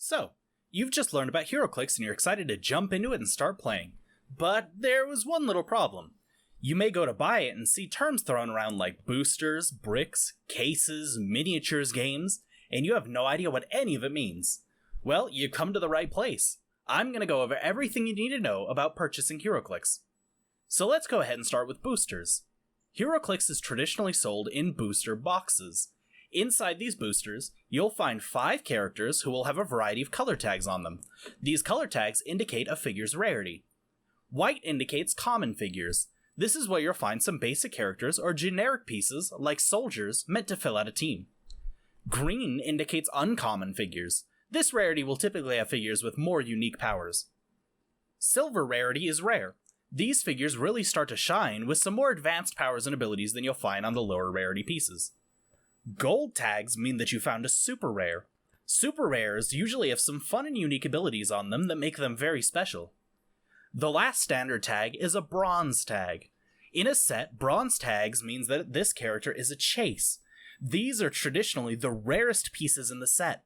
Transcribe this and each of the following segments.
So, you've just learned about Heroclix and you're excited to jump into it and start playing. But there was one little problem. You may go to buy it and see terms thrown around like boosters, bricks, cases, miniatures games, and you have no idea what any of it means. Well, you come to the right place. I'm going to go over everything you need to know about purchasing Heroclix. So let's go ahead and start with boosters. Heroclix is traditionally sold in booster boxes. Inside these boosters, you'll find 5 characters who will have a variety of color tags on them. These color tags indicate a figure's rarity. White indicates common figures. This is where you'll find some basic characters or generic pieces like soldiers meant to fill out a team. Green indicates uncommon figures. This rarity will typically have figures with more unique powers. Silver rarity is rare. These figures really start to shine with some more advanced powers and abilities than you'll find on the lower rarity pieces. Gold tags mean that you found a super rare. Super rares usually have some fun and unique abilities on them that make them very special. The last standard tag is a bronze tag. In a set, bronze tags means that this character is a chase. These are traditionally the rarest pieces in the set.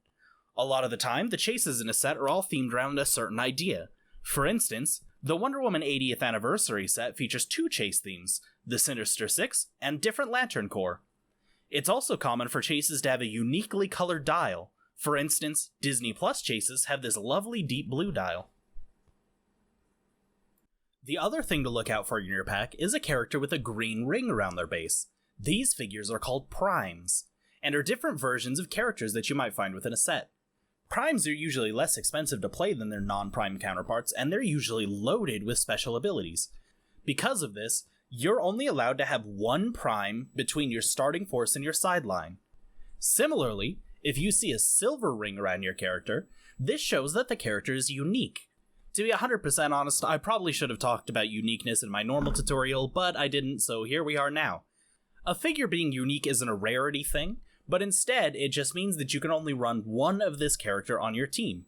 A lot of the time, the chases in a set are all themed around a certain idea. For instance, the Wonder Woman 80th Anniversary set features 2 chase themes, the Sinister Six and Different Lantern Corps. It's also common for chases to have a uniquely colored dial. For instance, Disney Plus chases have this lovely deep blue dial. The other thing to look out for in your pack is a character with a green ring around their base. These figures are called primes, and are different versions of characters that you might find within a set. Primes are usually less expensive to play than their non-prime counterparts, and they're usually loaded with special abilities. Because of this, you're only allowed to have 1 prime between your starting force and your sideline. Similarly, if you see a silver ring around your character, this shows that the character is unique. To be 100% honest, I probably should have talked about uniqueness in my normal tutorial, but I didn't, so here we are now. A figure being unique isn't a rarity thing, but instead it just means that you can only run 1 of this character on your team.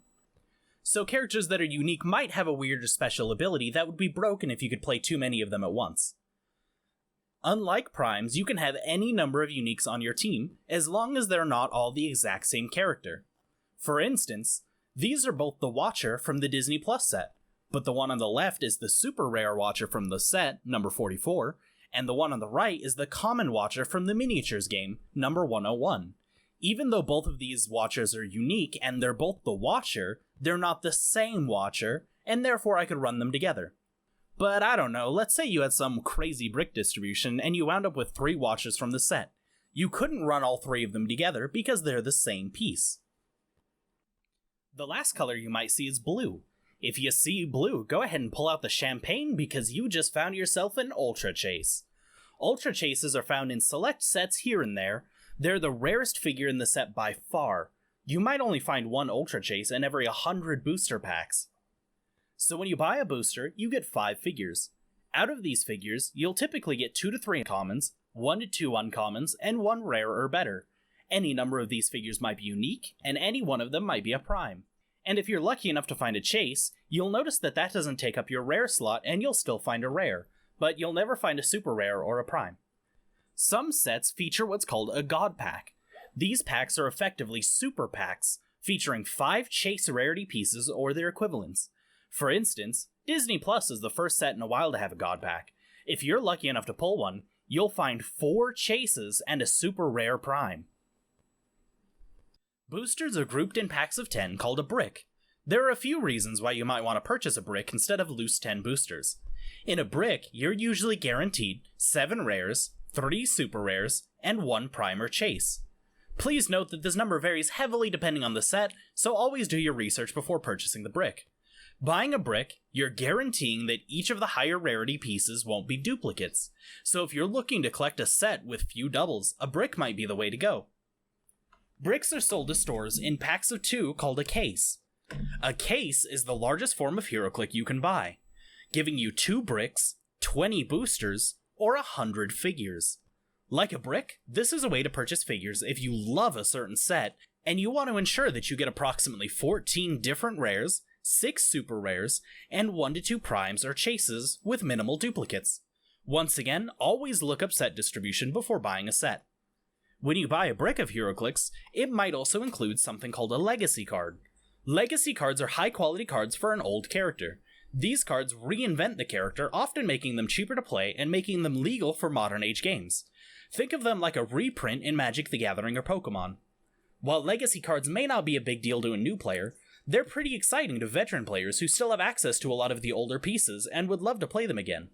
So characters that are unique might have a weird or special ability that would be broken if you could play too many of them at once. Unlike primes, you can have any number of uniques on your team, as long as they're not all the exact same character. For instance, these are both the Watcher from the Disney Plus set, but the one on the left is the super rare Watcher from the set, number 44, and the one on the right is the common Watcher from the miniatures game, number 101. Even though both of these Watchers are unique and they're both the Watcher, they're not the same Watcher, and therefore I could run them together. But I don't know, let's say you had some crazy brick distribution and you wound up with 3 Watchers from the set. You couldn't run all 3 of them together because they're the same piece. The last color you might see is blue. If you see blue, go ahead and pull out the champagne because you just found yourself an Ultra Chase. Ultra Chases are found in select sets here and there. They're the rarest figure in the set by far. You might only find 1 Ultra Chase in every 100 booster packs. So when you buy a booster, you get 5 figures. Out of these figures, you'll typically get 2 to 3 commons, 1 to 2 uncommons, and 1 rare or better. Any number of these figures might be unique, and any one of them might be a prime. And if you're lucky enough to find a chase, you'll notice that that doesn't take up your rare slot and you'll still find a rare, but you'll never find a super rare or a prime. Some sets feature what's called a God Pack. These packs are effectively super packs, featuring 5 chase rarity pieces or their equivalents. For instance, Disney Plus is the first set in a while to have a God Pack. If you're lucky enough to pull one, you'll find 4 chases and a super rare prime. Boosters are grouped in packs of 10 called a brick. There are a few reasons why you might want to purchase a brick instead of loose 10 boosters. In a brick, you're usually guaranteed 7 rares, 3 super rares, and 1 prime or chase. Please note that this number varies heavily depending on the set, so always do your research before purchasing the brick. Buying a brick, you're guaranteeing that each of the higher rarity pieces won't be duplicates, so if you're looking to collect a set with few doubles, a brick might be the way to go. Bricks are sold to stores in packs of 2 called a case. A case is the largest form of Heroclix you can buy, giving you 2 bricks, 20 boosters, or 100 figures. Like a brick, this is a way to purchase figures if you love a certain set, and you want to ensure that you get approximately 14 different rares, 6 super rares, and 1 to 2 primes or chases with minimal duplicates. Once again, always look up set distribution before buying a set. When you buy a brick of Heroclix, it might also include something called a legacy card. Legacy cards are high-quality cards for an old character. These cards reinvent the character, often making them cheaper to play and making them legal for modern age games. Think of them like a reprint in Magic the Gathering or Pokemon. While legacy cards may not be a big deal to a new player, they're pretty exciting to veteran players who still have access to a lot of the older pieces and would love to play them again.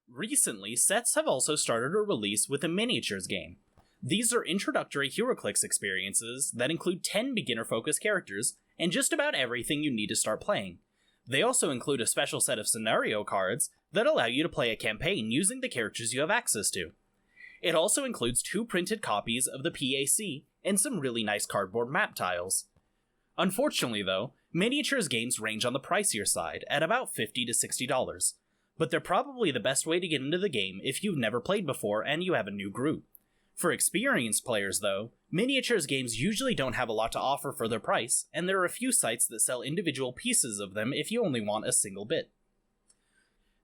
Recently, sets have also started a release with a miniatures game. These are introductory Heroclix experiences that include 10 beginner-focused characters and just about everything you need to start playing. They also include a special set of scenario cards that allow you to play a campaign using the characters you have access to. It also includes 2 printed copies of the PAC and some really nice cardboard map tiles. Unfortunately though, miniatures games range on the pricier side at about $50 to $60, but they're probably the best way to get into the game if you've never played before and you have a new group. For experienced players though, miniatures games usually don't have a lot to offer for their price, and there are a few sites that sell individual pieces of them if you only want a single bit.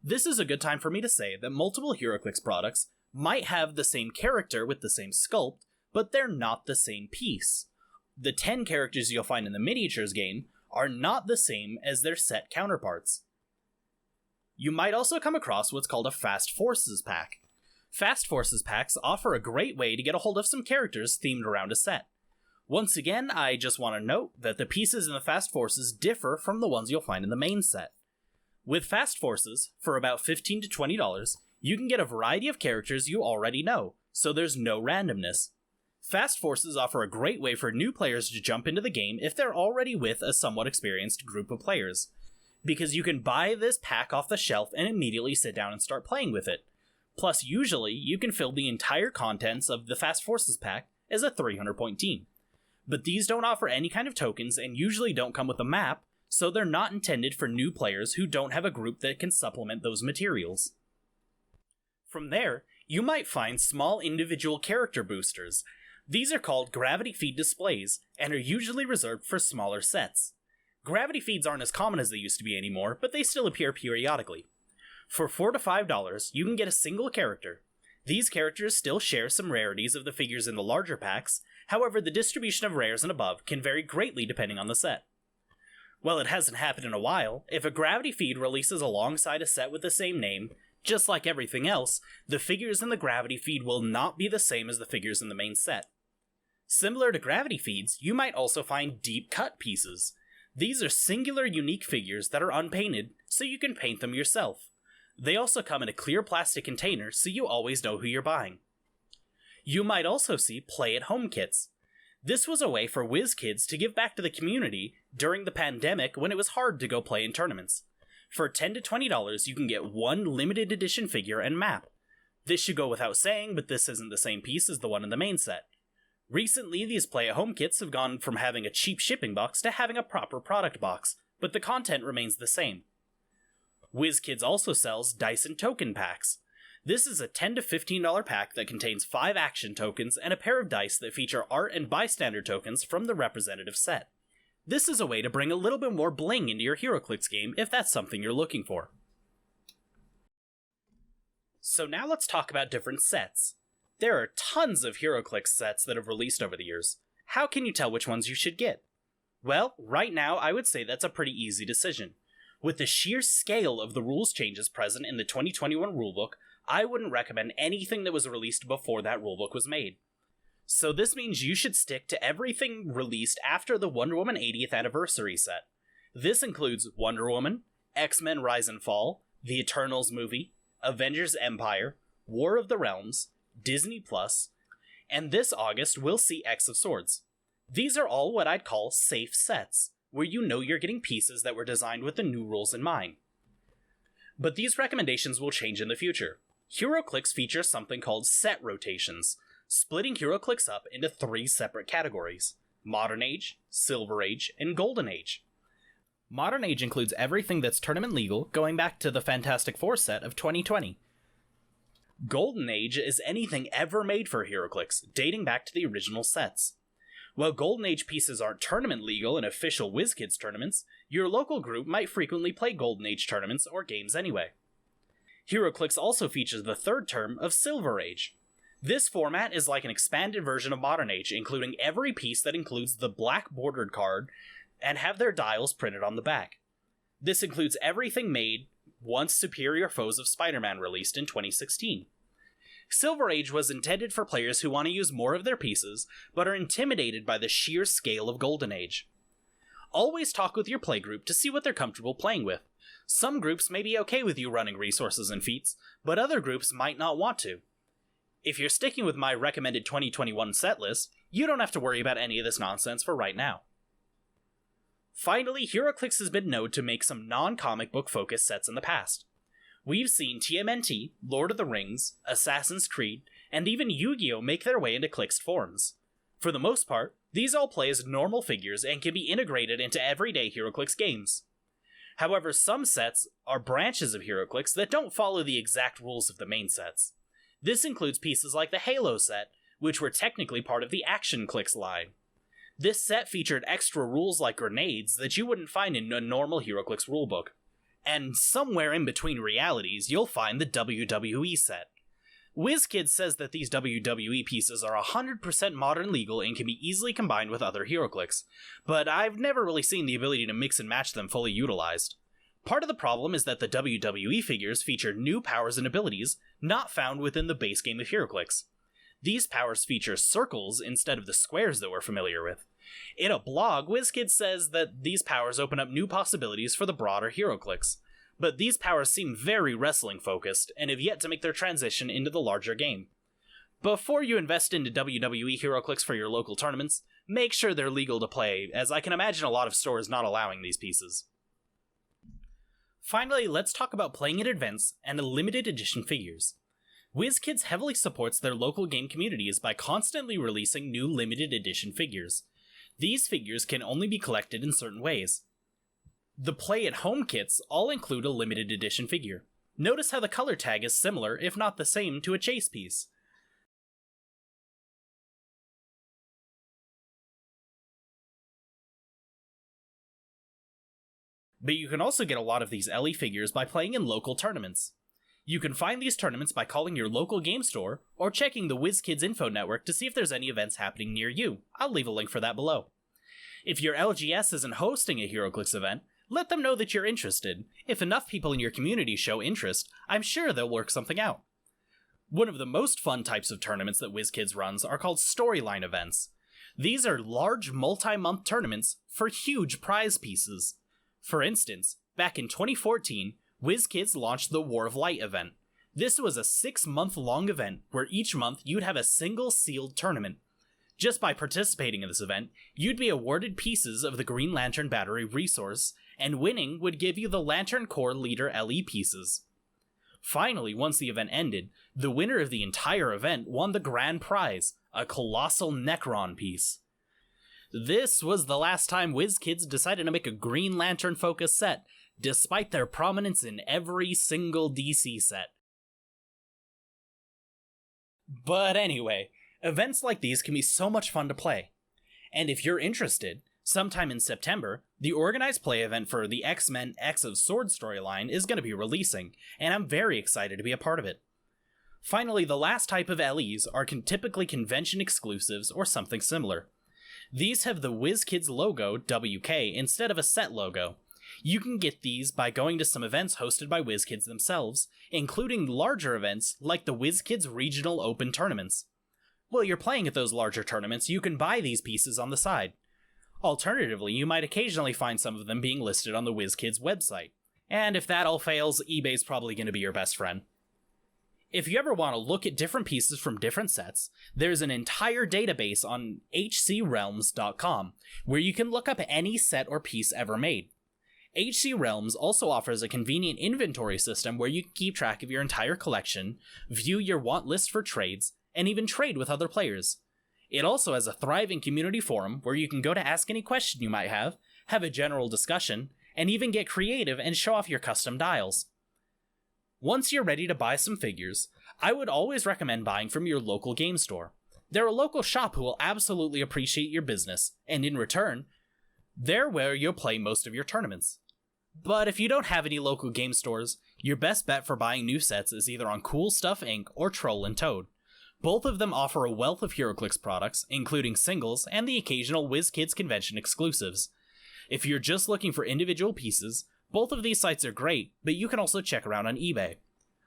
This is a good time for me to say that multiple Heroclix products might have the same character with the same sculpt, but they're not the same piece. The 10 characters you'll find in the miniatures game are not the same as their set counterparts. You might also come across what's called a Fast Forces pack. Fast Forces packs offer a great way to get a hold of some characters themed around a set. Once again, I just want to note that the pieces in the Fast Forces differ from the ones you'll find in the main set. With Fast Forces, for about $15 to $20, you can get a variety of characters you already know, so there's no randomness. Fast Forces offer a great way for new players to jump into the game if they're already with a somewhat experienced group of players, because you can buy this pack off the shelf and immediately sit down and start playing with it. Plus, usually, you can fill the entire contents of the Fast Forces pack as a 300-point team. But these don't offer any kind of tokens and usually don't come with a map, so they're not intended for new players who don't have a group that can supplement those materials. From there, you might find small individual character boosters. These are called gravity feed displays, and are usually reserved for smaller sets. Gravity feeds aren't as common as they used to be anymore, but they still appear periodically. For $4 to $5, you can get a single character. These characters still share some rarities of the figures in the larger packs, however the distribution of rares and above can vary greatly depending on the set. While it hasn't happened in a while, if a gravity feed releases alongside a set with the same name, just like everything else, the figures in the gravity feed will not be the same as the figures in the main set. Similar to gravity feeds, you might also find deep cut pieces. These are singular unique figures that are unpainted, so you can paint them yourself. They also come in a clear plastic container, so you always know who you're buying. You might also see play-at-home kits. This was a way for WizKids to give back to the community during the pandemic when it was hard to go play in tournaments. For $10 to $20, you can get one limited edition figure and map. This should go without saying, but this isn't the same piece as the one in the main set. Recently, these play-at-home kits have gone from having a cheap shipping box to having a proper product box, but the content remains the same. WizKids also sells Dice and Token packs. This is a $10 to $15 pack that contains 5 action tokens and a pair of dice that feature art and bystander tokens from the representative set. This is a way to bring a little bit more bling into your Heroclix game if that's something you're looking for. So now let's talk about different sets. There are tons of Heroclix sets that have released over the years. How can you tell which ones you should get? Well, right now I would say that's a pretty easy decision. With the sheer scale of the rules changes present in the 2021 rulebook, I wouldn't recommend anything that was released before that rulebook was made. So this means you should stick to everything released after the Wonder Woman 80th anniversary set. This includes Wonder Woman, X-Men Rise and Fall, the Eternals movie, Avengers Empire, War of the Realms, Disney Plus, and this August we'll see X of Swords. These are all what I'd call safe sets, where you know you're getting pieces that were designed with the new rules in mind. But these recommendations will change in the future. Heroclix features something called set rotations, splitting Heroclix up into 3 separate categories: Modern Age, Silver Age, and Golden Age. Modern Age includes everything that's tournament legal, going back to the Fantastic Four set of 2020. Golden Age is anything ever made for Heroclix, dating back to the original sets. While Golden Age pieces aren't tournament legal in official WizKids tournaments, your local group might frequently play Golden Age tournaments or games anyway. Heroclix also features the third term of Silver Age. This format is like an expanded version of Modern Age, including every piece that includes the black bordered card and have their dials printed on the back. This includes everything made once Superior Foes of Spider-Man released in 2016. Silver Age was intended for players who want to use more of their pieces, but are intimidated by the sheer scale of Golden Age. Always talk with your playgroup to see what they're comfortable playing with. Some groups may be okay with you running resources and feats, but other groups might not want to. If you're sticking with my recommended 2021 set list, you don't have to worry about any of this nonsense for right now. Finally, Heroclix has been known to make some non-comic book focused sets in the past. We've seen TMNT, Lord of the Rings, Assassin's Creed, and even Yu-Gi-Oh! Make their way into Clixed forms. For the most part, these all play as normal figures and can be integrated into everyday Heroclix games. However, some sets are branches of Heroclix that don't follow the exact rules of the main sets. This includes pieces like the Halo set, which were technically part of the Action Clix line. This set featured extra rules like grenades that you wouldn't find in a normal Heroclix rulebook. And somewhere in between realities, you'll find the WWE set. WizKids says that these WWE pieces are 100% modern legal and can be easily combined with other Heroclix, but I've never really seen the ability to mix and match them fully utilized. Part of the problem is that the WWE figures feature new powers and abilities not found within the base game of Heroclix. These powers feature circles instead of the squares that we're familiar with. In a blog, WizKids says that these powers open up new possibilities for the broader Heroclix, but these powers seem very wrestling focused and have yet to make their transition into the larger game. Before you invest into WWE Heroclix for your local tournaments, make sure they're legal to play, as I can imagine a lot of stores not allowing these pieces. Finally, let's talk about playing at events and limited edition figures. WizKids heavily supports their local game communities by constantly releasing new limited edition figures. These figures can only be collected in certain ways. The Play at Home kits all include a limited edition figure. Notice how the color tag is similar, if not the same, to a chase piece. But you can also get a lot of these LE figures by playing in local tournaments. You can find these tournaments by calling your local game store, or checking the WizKids info network to see if there's any events happening near you. I'll leave a link for that below. If your LGS isn't hosting a Heroclix event, let them know that you're interested. If enough people in your community show interest, I'm sure they'll work something out. One of the most fun types of tournaments that WizKids runs are called storyline events. These are large multi-month tournaments for huge prize pieces. For instance, back in 2014, WizKids launched the War of Light event. This was a 6-month-long event where each month you'd have a single sealed tournament. Just by participating in this event, you'd be awarded pieces of the Green Lantern Battery resource, and winning would give you the Lantern Corps Leader LE pieces. Finally, once the event ended, the winner of the entire event won the grand prize, a colossal Necron piece. This was the last time WizKids decided to make a Green Lantern-focused set, despite their prominence in every single DC set. But anyway, events like these can be so much fun to play. And if you're interested, sometime in September, the organized play event for the X-Men X of Sword storyline is going to be releasing, and I'm very excited to be a part of it. Finally, the last type of LEs are typically convention exclusives or something similar. These have the WizKids logo, WK, instead of a set logo. You can get these by going to some events hosted by WizKids themselves, including larger events like the WizKids Regional Open Tournaments. While you're playing at those larger tournaments, you can buy these pieces on the side. Alternatively, you might occasionally find some of them being listed on the WizKids website. And if that all fails, eBay's probably going to be your best friend. If you ever want to look at different pieces from different sets, there's an entire database on hcrealms.com where you can look up any set or piece ever made. HC Realms also offers a convenient inventory system where you can keep track of your entire collection, view your want list for trades, and even trade with other players. It also has a thriving community forum where you can go to ask any question you might have a general discussion, and even get creative and show off your custom dials. Once you're ready to buy some figures, I would always recommend buying from your local game store. They're a local shop who will absolutely appreciate your business, and in return, they're where you'll play most of your tournaments. But if you don't have any local game stores, your best bet for buying new sets is either on Cool Stuff Inc. or Troll and Toad. Both of them offer a wealth of Heroclix products, including singles and the occasional WizKids convention exclusives. If you're just looking for individual pieces, both of these sites are great, but you can also check around on eBay.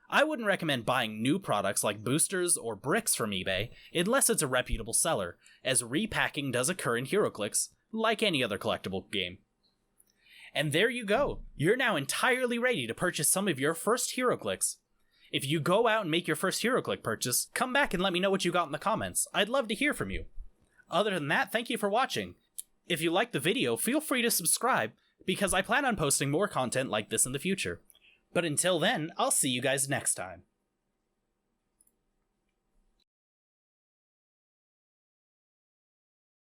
I wouldn't recommend buying new products like boosters or bricks from eBay unless it's a reputable seller, as repacking does occur in Heroclix, like any other collectible game. And there you go, you're now entirely ready to purchase some of your first Heroclix. If you go out and make your first Heroclix purchase, come back and let me know what you got in the comments. I'd love to hear from you. Other than that, thank you for watching. If you liked the video, feel free to subscribe, because I plan on posting more content like this in the future. But until then, I'll see you guys next time.